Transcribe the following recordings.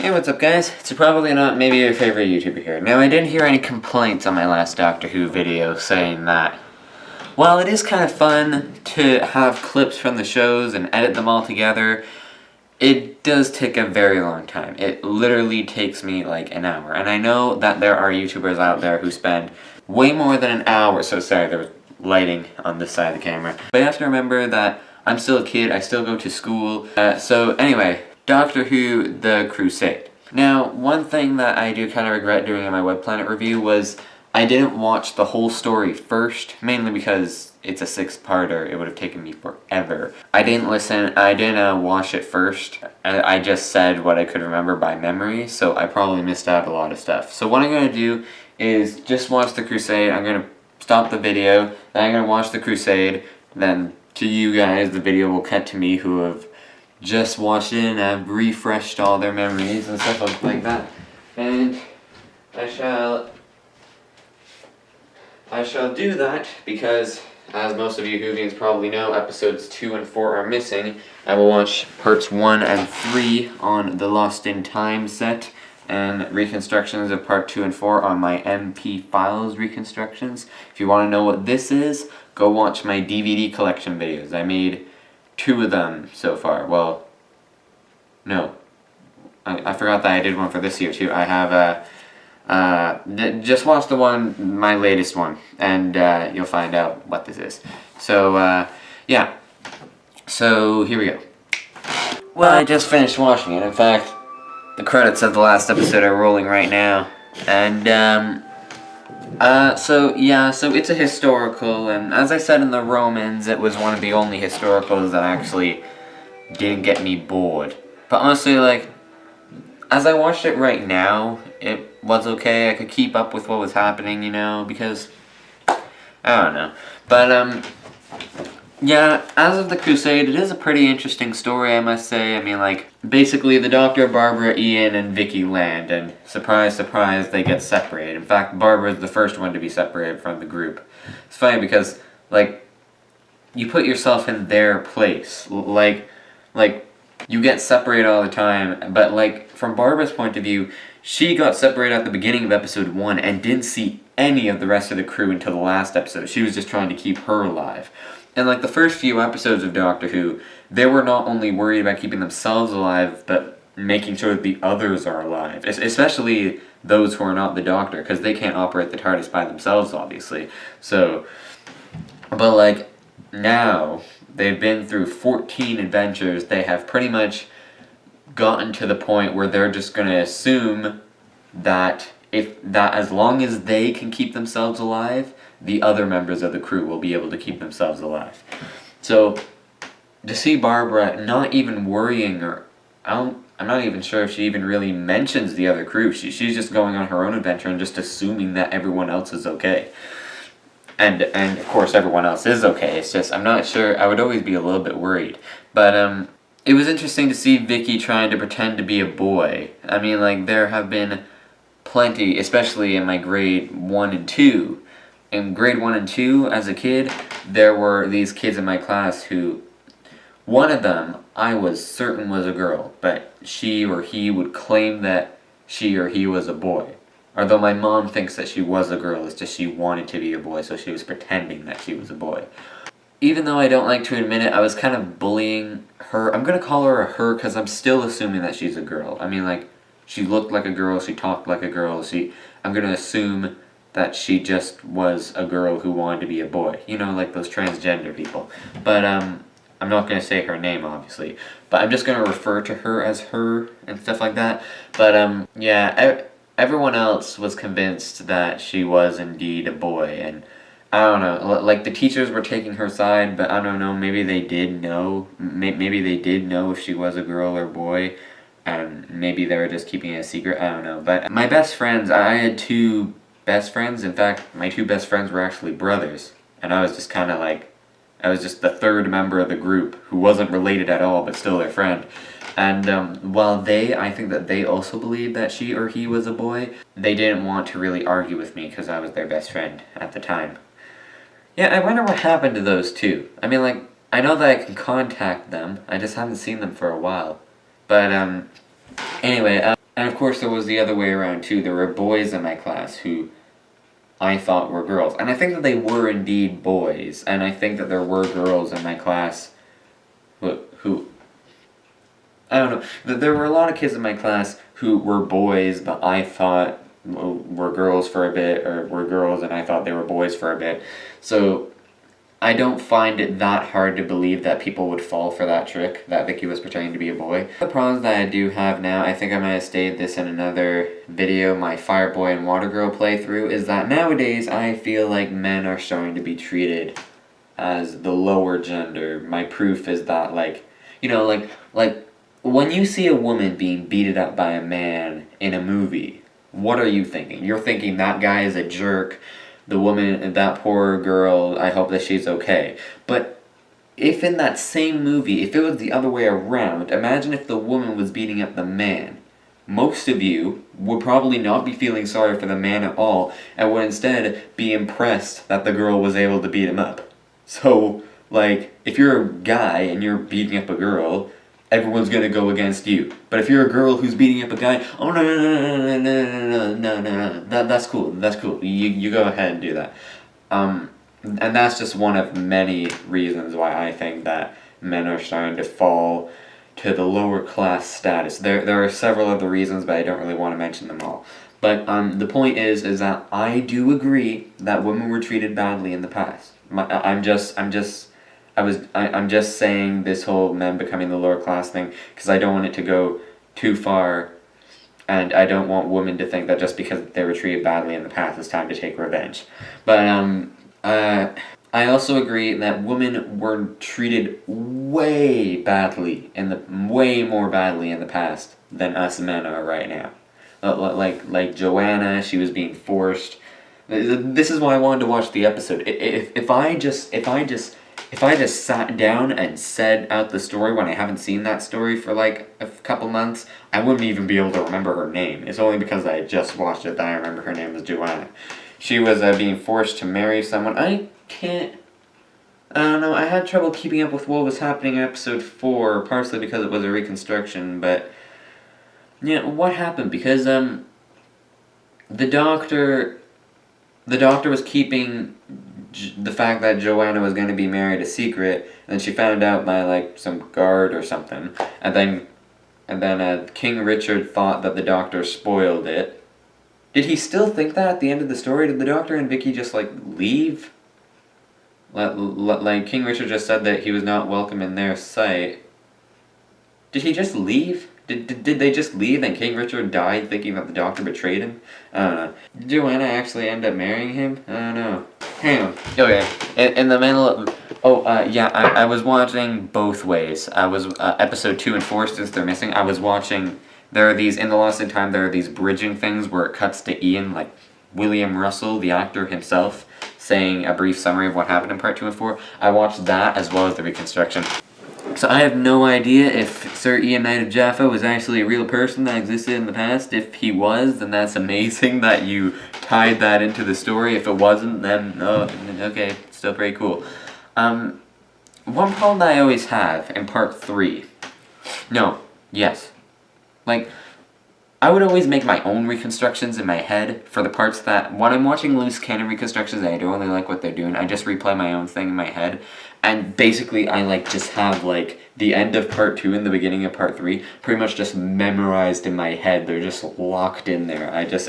Hey, what's up guys? It's probably not maybe your favorite YouTuber here. Now, I didn't hear any complaints on my last Doctor Who video saying that while it is kind of fun to have clips from the shows and edit them all together, it does take a very long time. It literally takes me like an hour. And I know that there are YouTubers out there who spend way more than an hour. So sorry, there was lighting on this side of the camera. But you have to remember that I'm still a kid, I still go to school. So anyway, Doctor Who The Crusade. Now, one thing that I do kind of regret doing in my Web Planet review was I didn't watch the whole story first, mainly because it's a 6-parter, it would have taken me forever. I didn't watch it first. I just said what I could remember by memory, so I probably missed out a lot of stuff. So what I'm going to do is just watch The Crusade. I'm going to stop the video, then I'm going to watch The Crusade, then to you guys the video will cut to me who have just watched it and have refreshed all their memories and stuff like that. And I shall do that because, as most of you Whovians probably know, episodes 2 and 4 are missing. I will watch parts 1 and 3 on the Lost in Time set, and reconstructions of part 2 and 4 on my MP Files reconstructions. If you want to know what this is, go watch my DVD collection videos. I made 2 of them so far. Well, no. I forgot that I did one for this year too. I have just watch the one, my latest one, and you'll find out what this is. So, yeah. So, here we go. Well, I just finished watching it. In fact, the credits of the last episode are rolling right now. And, so it's a historical, and as I said in the Romans, it was one of the only historicals that actually didn't get me bored. But honestly, like, as I watched it right now, it was okay. I could keep up with what was happening, you know, because, I don't know. But, yeah, as of The Crusade, it is a pretty interesting story, I must say. I mean, like, basically the Doctor, Barbara, Ian, and Vicky land, and surprise, surprise, they get separated. In fact, Barbara is the first one to be separated from the group. It's funny because, like, you put yourself in their place. Like, you get separated all the time, but, like, from Barbara's point of view, she got separated at the beginning of episode 1 and didn't see any of the rest of the crew until the last episode. She was just trying to keep her alive. And like the first few episodes of Doctor Who, they were not only worried about keeping themselves alive, but making sure that the others are alive. Especially those who are not the Doctor, because they can't operate the TARDIS by themselves, obviously. So, but like, now, they've been through 14 adventures, they have pretty much gotten to the point where they're just going to assume that as long as they can keep themselves alive, the other members of the crew will be able to keep themselves alive. So, to see Barbara not even worrying, or I'm not even sure if she even really mentions the other crew. She's just going on her own adventure and just assuming that everyone else is okay. And of course everyone else is okay. It's just, I'm not sure, I would always be a little bit worried. But, it was interesting to see Vicky trying to pretend to be a boy. I mean, like, there have been plenty, especially in my grade 1 and 2. In grade 1 and 2, as a kid, there were these kids in my class who, one of them, I was certain was a girl, but she or he would claim that she or he was a boy. Although my mom thinks that she was a girl, it's just she wanted to be a boy, so she was pretending that she was a boy. Even though I don't like to admit it, I was kind of bullying her. I'm going to call her a her because I'm still assuming that she's a girl. I mean, like, she looked like a girl, she talked like a girl, I'm going to assume that she just was a girl who wanted to be a boy. You know, like those transgender people. But, I'm not going to say her name, obviously. But I'm just going to refer to her as her and stuff like that. But, yeah, everyone else was convinced that she was indeed a boy, and I don't know, like the teachers were taking her side, but I don't know, maybe they did know, maybe they did know if she was a girl or boy, and maybe they were just keeping it a secret, I don't know. But my best friends, I had 2 best friends, in fact, my 2 best friends were actually brothers, and I was just kind of like, I was just the 3rd member of the group, who wasn't related at all, but still their friend. And while I think that they also believed that she or he was a boy, they didn't want to really argue with me because I was their best friend at the time. Yeah, I wonder what happened to those 2. I mean, like, I know that I can contact them, I just haven't seen them for a while. But, Anyway, and of course there was the other way around too. There were boys in my class who I thought were girls. And I think that they were indeed boys. And I think that there were girls in my class who I don't know. There were a lot of kids in my class who were boys, but I thought were girls for a bit, or were girls and I thought they were boys for a bit. So I don't find it that hard to believe that people would fall for that trick, that Vicky was pretending to be a boy. The problems that I do have now, I think I might have stated this in another video, my Fireboy and Water Girl playthrough, is that nowadays I feel like men are starting to be treated as the lower gender. My proof is that, like, you know, like when you see a woman being beaten up by a man in a movie, what are you thinking? You're thinking that guy is a jerk, the woman, that poor girl, I hope that she's okay. But if in that same movie, if it was the other way around, imagine if the woman was beating up the man. Most of you would probably not be feeling sorry for the man at all, and would instead be impressed that the girl was able to beat him up. So, like, if you're a guy and you're beating up a girl, everyone's gonna go against you. But if you're a girl who's beating up a guy, oh no, that's cool, you go ahead and do that. And that's just one of many reasons why I think that men are starting to fall to the lower class status. There are several other reasons, but I don't really want to mention them all. But the point is that I do agree that women were treated badly in the past. I'm just saying this whole men becoming the lower class thing because I don't want it to go too far, and I don't want women to think that just because they were treated badly in the past it's time to take revenge. But I also agree that women were treated way more badly in the past than us men are right now. Like Joanna, she was being forced. This is why I wanted to watch the episode. If I just sat down and said out the story when I haven't seen that story for like a couple months, I wouldn't even be able to remember her name. It's only because I just watched it that I remember her name was Joanna. She was being forced to marry someone. I don't know, I had trouble keeping up with what was happening in episode 4, partially because it was a reconstruction, but yeah, what happened? Because the doctor was keeping the fact that Joanna was going to be married a secret, and then she found out by like some guard or something, and then King Richard thought that the doctor spoiled it. Did he still think that at the end of the story? Did the doctor and Vicky just like leave? Like King Richard just said that he was not welcome in their sight. Did he just leave? Did they just leave and King Richard died thinking that the doctor betrayed him? I don't know. Did Joanna actually end up marrying him? I don't know. Hang on. Okay. In the middle of... yeah, I was watching both ways. I was, episode 2 and 4, since they're missing, I was watching... There are these, in the Lost in Time, there are these bridging things where it cuts to Ian, like William Russell, the actor himself, saying a brief summary of what happened in part 2 and 4. I watched that as well as the reconstruction. So I have no idea if Sir Ian Knight of Jaffa was actually a real person that existed in the past. If he was, then that's amazing that you tied that into the story. If it wasn't, then, oh, okay, still pretty cool. One problem that I always have in part 3... No, yes. Like, I would always make my own reconstructions in my head for the parts that... When I'm watching loose canon reconstructions, I don't really like what they're doing. I just replay my own thing in my head. And basically, I like just have like the end of part 2 and the beginning of part 3 pretty much just memorized in my head. They're just locked in there. I just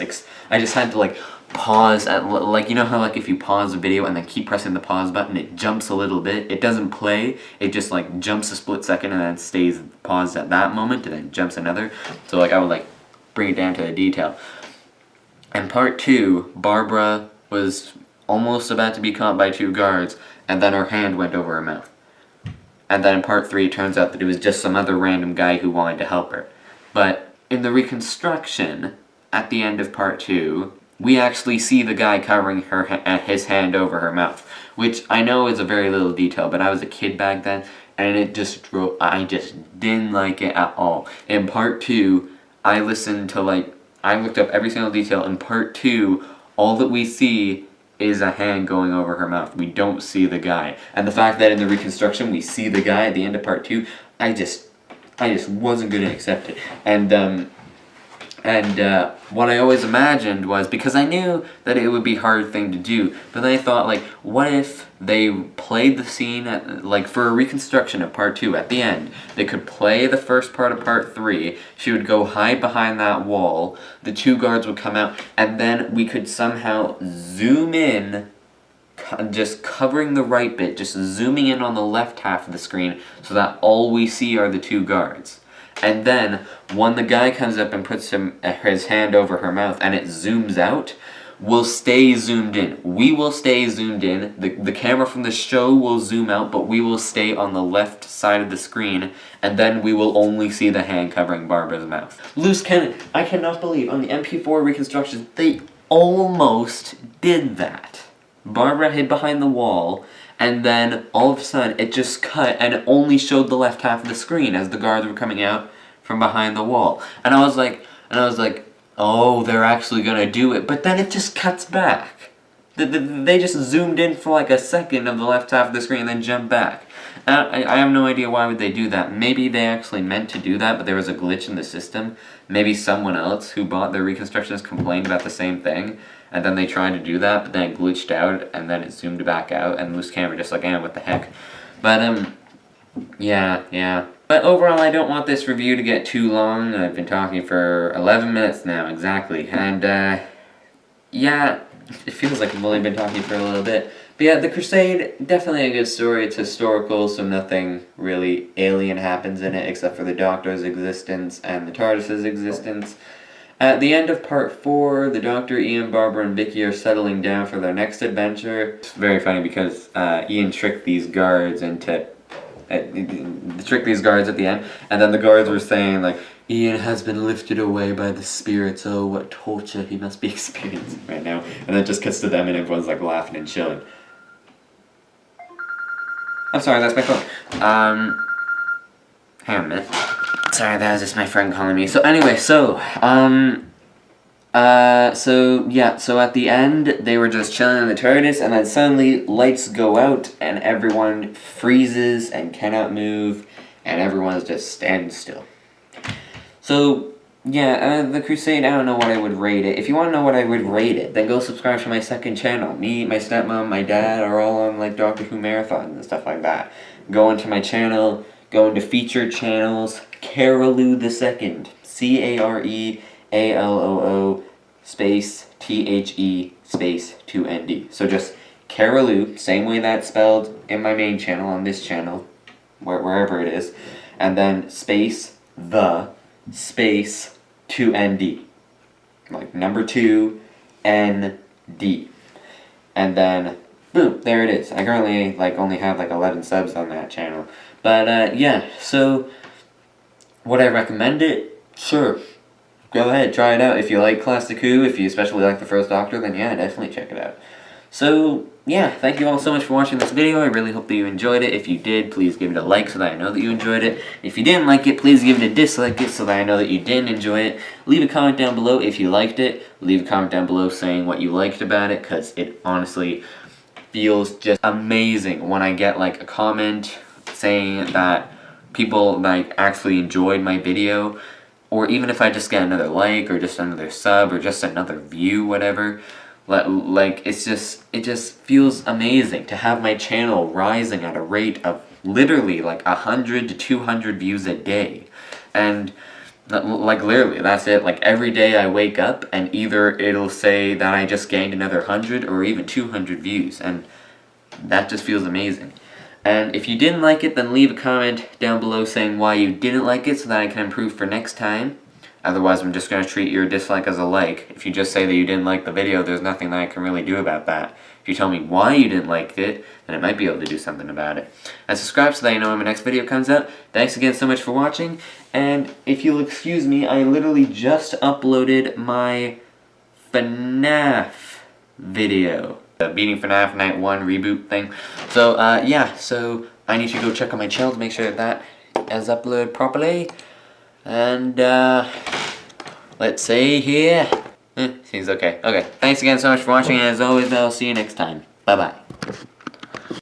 had to like pause at, like, you know how like if you pause a video and then keep pressing the pause button, it jumps a little bit. It doesn't play. It just like jumps a split second and then stays paused at that moment and then jumps another. So like I would like bring it down to the detail. In part 2, Barbara was almost about to be caught by 2 guards, and then her hand went over her mouth. And then in part 3, it turns out that it was just some other random guy who wanted to help her. But in the reconstruction, at the end of part 2, we actually see the guy covering his hand over her mouth, which I know is a very little detail, but I was a kid back then, and I just didn't like it at all. In part 2, I looked up every single detail. In part 2, all that we see is a hand going over her mouth. We don't see the guy. And the fact that in the reconstruction we see the guy at the end of part 2, I I just wasn't going to accept it. And what I always imagined was, because I knew that it would be a hard thing to do, but then I thought, like, what if they played the scene, like, for a reconstruction of part 2 at the end? They could play the first part of part 3, she would go hide behind that wall, the 2 guards would come out, and then we could somehow zoom in, just covering the right bit, just zooming in on the left half of the screen, so that all we see are the 2 guards. And then, when the guy comes up and puts his hand over her mouth and it zooms out, we'll stay zoomed in. We will stay zoomed in. The camera from the show will zoom out, but we will stay on the left side of the screen, and then we will only see the hand covering Barbara's mouth. Loose cannon. I cannot believe, on the MP4 reconstructions, they almost did that. Barbara hid behind the wall, and then all of a sudden it just cut and it only showed the left half of the screen as the guards were coming out from behind the wall. And I was like, oh, they're actually gonna do it. But then it just cuts back. They just zoomed in for like a second of the left half of the screen and then jumped back. I have no idea why would they do that. Maybe they actually meant to do that, but there was a glitch in the system. Maybe someone else who bought their reconstructions complained about the same thing, and then they tried to do that, but then it glitched out, and then it zoomed back out, and loose camera just like, what the heck. But, yeah. But overall, I don't want this review to get too long. I've been talking for 11 minutes now, exactly. And, yeah, it feels like I've only been talking for a little bit. But yeah, The Crusade, definitely a good story. It's historical, so nothing really alien happens in it, except for the Doctor's existence and the TARDIS's existence. At the end of part 4, the Doctor, Ian, Barbara, and Vicky are settling down for their next adventure. It's very funny because Ian tricked these guards into... tricked these guards at the end, and then the guards were saying, like, Ian has been lifted away by the spirits, oh, what torture he must be experiencing right now. And then it just cuts to them and everyone's, like, laughing and chilling. I'm sorry, that's my phone. Hang on a minute. Sorry, that was just my friend calling me. So anyway, so at the end, they were just chilling in the TARDIS, and then suddenly lights go out, and everyone freezes and cannot move, and everyone's just standing still. So, yeah, The Crusade, I don't know what I would rate it. If you want to know what I would rate it, then go subscribe to my second channel. Me, my stepmom, my dad are all on, like, Doctor Who marathons and stuff like that. Go into my channel, go into featured channels, Caroloo II, Carealoo space THE space 2ND. So just Caroloo, same way that's spelled in my main channel, on this channel, wherever it is, and then space the space 2ND, like number 2 ND, and then boom, there it is. I currently only have 11 subs on that channel, but yeah. So would I recommend it? Sure. Go ahead, try it out. If you like Classic Who, if you especially like the first Doctor, then yeah, definitely check it out. So, yeah, thank you all so much for watching this video. I really hope that you enjoyed it. If you did, please give it a like so that I know that you enjoyed it. If you didn't like it, please give it a dislike it so that I know that you didn't enjoy it. Leave a comment down below if you liked it. Leave a comment down below saying what you liked about it, because it honestly feels just amazing when I get a comment saying that people actually enjoyed my video. Or even if I just get another like, or just another sub, or just another view, whatever. It just feels amazing to have my channel rising at a rate of literally 100 to 200 views a day. And literally, that's it. Every day I wake up and either it'll say that I just gained another 100 or even 200 views. And that just feels amazing. And if you didn't like it, then leave a comment down below saying why you didn't like it so that I can improve for next time. Otherwise, I'm just going to treat your dislike as a like. If you just say that you didn't like the video, there's nothing that I can really do about that. If you tell me why you didn't like it, then I might be able to do something about it. And subscribe so that you know when my next video comes out. Thanks again so much for watching. And if you'll excuse me, I literally just uploaded my FNAF video. The Beating FNAF Night 1 reboot thing. So, yeah, so I need to go check on my channel to make sure that is uploaded properly. And, let's see here. Seems okay. Okay, thanks again so much for watching, and as always, I'll see you next time. Bye-bye.